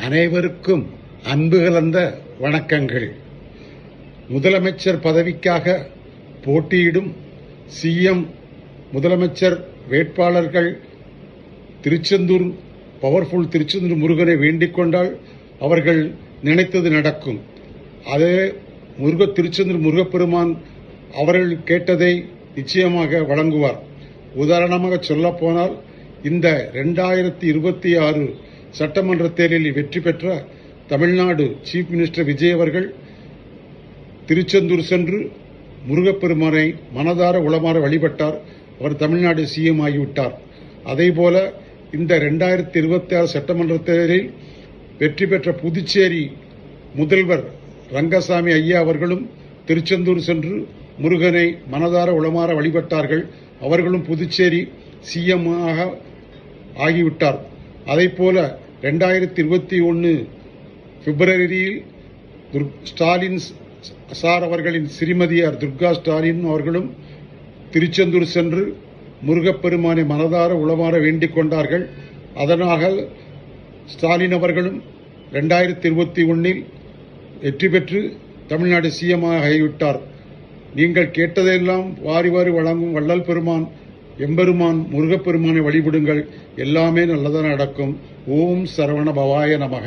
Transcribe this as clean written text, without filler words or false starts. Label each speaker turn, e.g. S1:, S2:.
S1: அனைவருக்கும் அன்பு கலந்த வணக்கங்கள். முதலமைச்சர் பதவிக்காக போட்டியிடும் சிஎம் முதலமைச்சர் வேட்பாளர்கள் திருச்செந்தூர் பவர்ஃபுல் திருச்செந்தூர் முருகனை வேண்டிக் கொண்டால் அவர்கள் நினைத்தது நடக்கும். அதே திருச்செந்தூர் முருகப்பெருமான் அவர்கள் கேட்டதை நிச்சயமாக வழங்குவார். உதாரணமாக சொல்லப்போனால் இந்த 2026 சட்டமன்ற தேர்தலில் வெற்றி பெற்ற தமிழ்நாடு சீஃப் மினிஸ்டர் விஜய் அவர்கள் திருச்செந்தூர் சென்று முருகப்பெருமானை மனதார உளமாற வழிபட்டார். அவர் தமிழ்நாடு சிஎம் ஆகிவிட்டார். அதேபோல இந்த 2026 சட்டமன்ற தேர்தலில் வெற்றி பெற்ற புதுச்சேரி முதல்வர் ரங்கசாமி ஐயா அவர்களும் திருச்செந்தூர் சென்று முருகனை மனதார உளமாற வழிபட்டார்கள். அவர்களும் புதுச்சேரி சிஎம் ஆகிவிட்டார். அதேபோல 2021 பிப்ரவரியில் ஸ்டாலின் சார் அவர்களின் சிறுமதியார் துர்கா ஸ்டாலின் அவர்களும் திருச்செந்தூர் சென்று முருகப்பெருமானை மனதார உளமாற வேண்டிக் கொண்டார்கள். அதனாக ஸ்டாலின் அவர்களும் 2021 வெற்றி பெற்று தமிழ்நாடு சிஎம் ஆகிவிட்டார். நீங்கள் கேட்டதெல்லாம் வாரி வாரி வழங்கும் வள்ளல் பெருமான் எம்பெருமான் முருகப்பெருமானை வழிபடுங்கள். எல்லாமே நல்லதாக நடக்கும். ஓம் சரவண பவாய நமக.